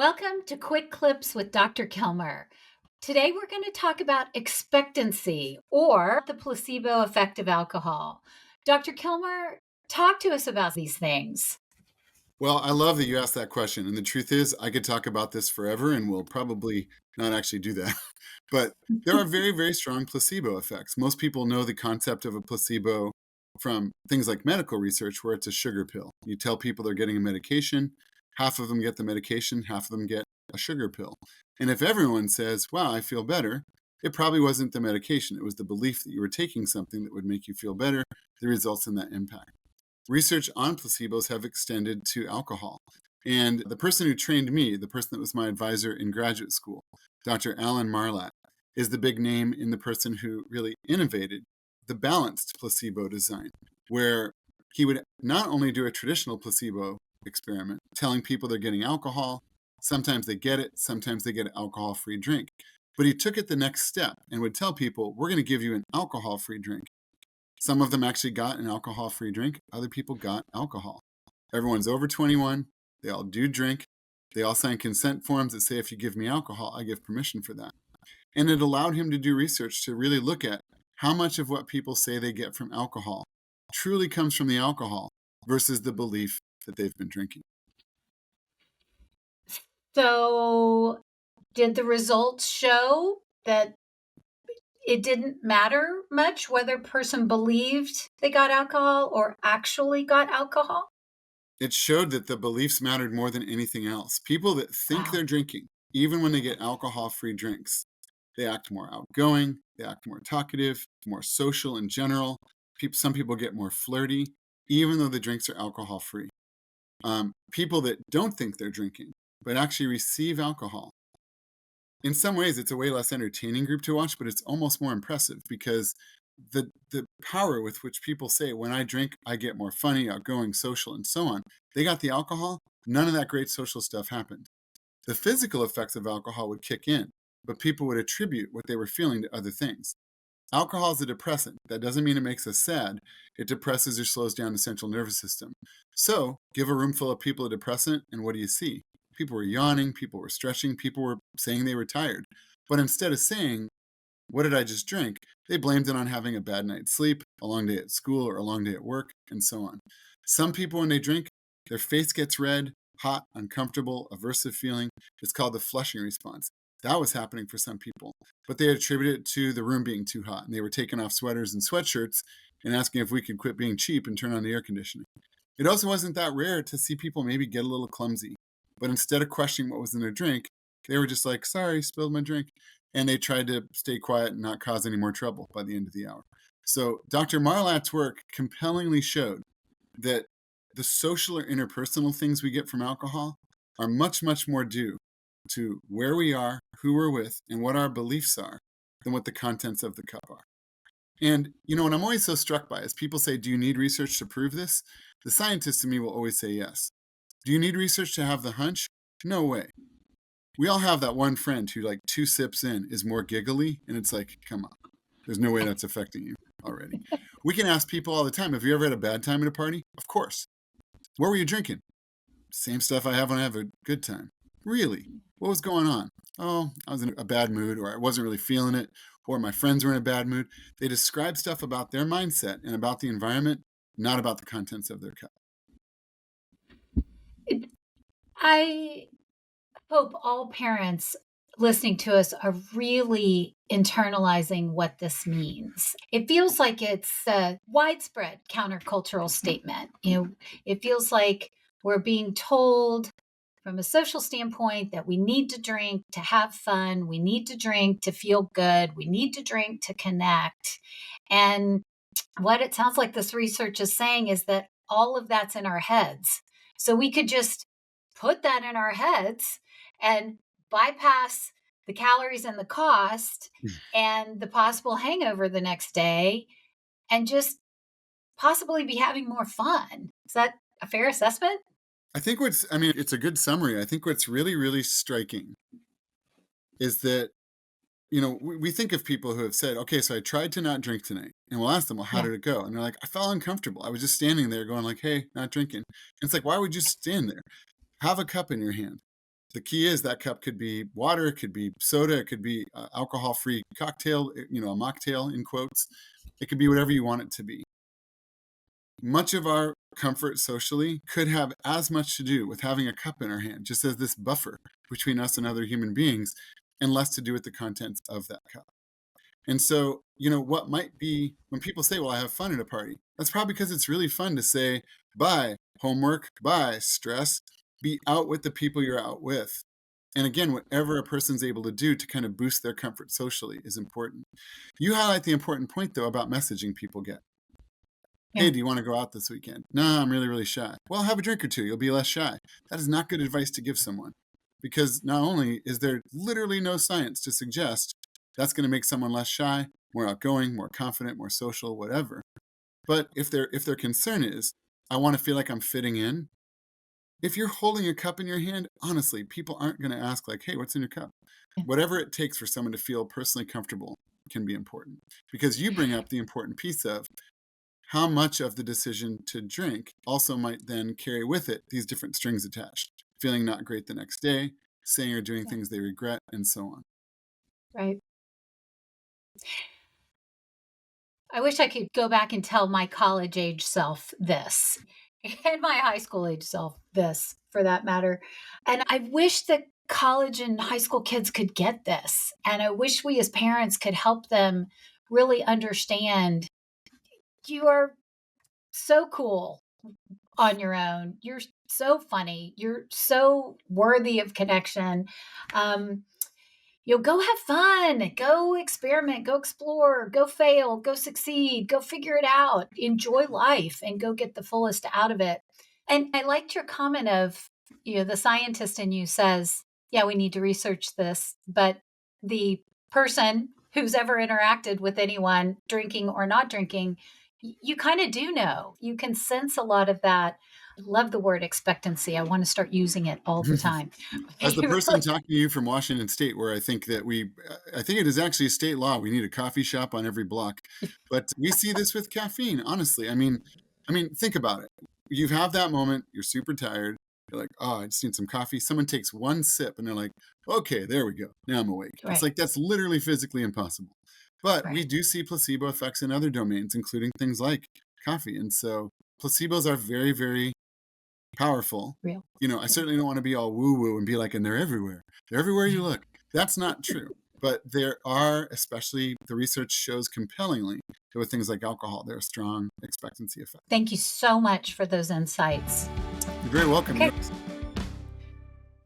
Welcome to Quick Clips with Dr. Kilmer. Today we're going to talk about expectancy or the placebo effect of alcohol. Dr. Kilmer, talk to us about these things. Well, I love that you asked that question. And the truth is, I could talk about this forever and we'll probably not actually do that. But there are very, very strong placebo effects. Most people know the concept of a placebo from things like medical research, where it's a sugar pill. You tell people they're getting a medication, half of them get the medication, half of them get a sugar pill. And if everyone says, wow, I feel better, it probably wasn't the medication. It was the belief that you were taking something that would make you feel better that results in that impact. Research on placebos have extended to alcohol. And the person who trained me, the person that was my advisor in graduate school, Dr. Alan Marlatt, is the big name in the person who really innovated the balanced placebo design, where he would not only do a traditional placebo experiment, telling people they're getting alcohol, sometimes they get it, sometimes they get an alcohol-free drink, but he took it the next step and would tell people, we're going to give you an alcohol-free drink. Some of them actually got an alcohol-free drink. Other people got alcohol. Everyone's over 21. They all do drink. They all sign consent forms that say, if you give me alcohol, I give permission for that. And it allowed him to do research to really look at how much of what people say they get from alcohol truly comes from the alcohol versus the belief that they've been drinking. So, did the results show that it didn't matter much whether a person believed they got alcohol or actually got alcohol? It showed that the beliefs mattered more than anything else. People that think Wow. they're drinking, even when they get alcohol-free drinks, they act more outgoing, they act more talkative, more social in general. Some people get more flirty, even though the drinks are alcohol-free. People that don't think they're drinking, but actually receive alcohol. In some ways, it's a way less entertaining group to watch, but it's almost more impressive because the power with which people say, when I drink, I get more funny, outgoing, social, and so on. They got the alcohol, none of that great social stuff happened. The physical effects of alcohol would kick in, but people would attribute what they were feeling to other things. Alcohol is a depressant. That doesn't mean it makes us sad. It depresses or slows down the central nervous system. So, give a room full of people a depressant, and what do you see? People were yawning, people were stretching, people were saying they were tired. But instead of saying, what did I just drink? They blamed it on having a bad night's sleep, a long day at school, or a long day at work, and so on. Some people, when they drink, their face gets red, hot, uncomfortable, aversive feeling. It's called the flushing response. That was happening for some people, but they attributed it to the room being too hot, and they were taking off sweaters and sweatshirts and asking if we could quit being cheap and turn on the air conditioning. It also wasn't that rare to see people maybe get a little clumsy, but instead of questioning what was in their drink, they were just like, sorry, spilled my drink. And they tried to stay quiet and not cause any more trouble by the end of the hour. So Dr. Marlatt's work compellingly showed that the social or interpersonal things we get from alcohol are much, much more due to where we are, who we're with, and what our beliefs are than what the contents of the cup are. And, what I'm always so struck by is people say, do you need research to prove this? The scientist in me will always say yes. Do you need research to have the hunch? No way. We all have that one friend who, like, 2 sips in is more giggly, and it's like, come on. There's no way that's affecting you already. We can ask people all the time, have you ever had a bad time at a party? Of course. What were you drinking? Same stuff I have when I have a good time. Really? What was going on? Oh, I was in a bad mood, or I wasn't really feeling it, or my friends were in a bad mood. They describe stuff about their mindset and about the environment, not about the contents of their cup. I hope all parents listening to us are really internalizing what this means. It feels like it's a widespread countercultural statement. It feels like we're being told from a social standpoint that we need to drink to have fun, we need to drink to feel good, we need to drink to connect. And what it sounds like this research is saying is that all of that's in our heads. So we could just put that in our heads and bypass the calories and the cost and the possible hangover the next day and just possibly be having more fun. Is that a fair assessment? It's a good summary. I think what's really, really striking is that, we think of people who have said, okay, so I tried to not drink tonight. And we'll ask them, well, how Yeah. did it go? And they're like, I felt uncomfortable. I was just standing there going like, hey, not drinking. And it's like, why would you stand there? Have a cup in your hand. The key is that cup could be water, it could be soda, it could be alcohol-free cocktail, a mocktail in quotes. It could be whatever you want it to be. Much of our comfort socially could have as much to do with having a cup in our hand, just as this buffer between us and other human beings, and less to do with the contents of that cup. And so, what might be when people say, well, I have fun at a party, that's probably because it's really fun to say, bye, homework, bye, stress, be out with the people you're out with. And again, whatever a person's able to do to kind of boost their comfort socially is important. You highlight the important point, though, about messaging people get. Yeah. Hey, do you want to go out this weekend? No, I'm really, really shy. Well, have a drink or two. You'll be less shy. That is not good advice to give someone, because not only is there literally no science to suggest that's going to make someone less shy, more outgoing, more confident, more social, whatever. But if their concern is, I want to feel like I'm fitting in, if you're holding a cup in your hand, honestly, people aren't going to ask like, hey, what's in your cup? Yeah. Whatever it takes for someone to feel personally comfortable can be important, because you bring up the important piece of how much of the decision to drink also might then carry with it these different strings attached, feeling not great the next day, saying or doing things they regret, and so on. Right. I wish I could go back and tell my college age self this, and my high school age self this, for that matter. And I wish that college and high school kids could get this. And I wish we as parents could help them really understand you are so cool on your own. You're so funny. You're so worthy of connection. Um, go have fun, go experiment, go explore, go fail, go succeed, go figure it out, enjoy life, and go get the fullest out of it. And I liked your comment of, the scientist in you says, yeah, we need to research this, but the person who's ever interacted with anyone, drinking or not drinking, you kind of do know. You can sense a lot of that. I love the word expectancy. I want to start using it all the time. As the You person really, talking to you from Washington State, where I think it is actually state law. We need a coffee shop on every block, but we see this with caffeine. Honestly, think about it. You have that moment. You're super tired. You're like, oh, I just need some coffee. Someone takes one sip, and they're like, okay, there we go. Now I'm awake. It's right, like that's literally physically impossible. But we right, do see placebo effects in other domains, including things like coffee, and so placebos are very, very powerful. real. I certainly don't want to be all woo-woo and be like, and they're everywhere. They're everywhere you look. That's not true. But there are, especially the research shows compellingly that with things like alcohol, there are strong expectancy effects. Thank you so much for those insights. You're very welcome. Okay.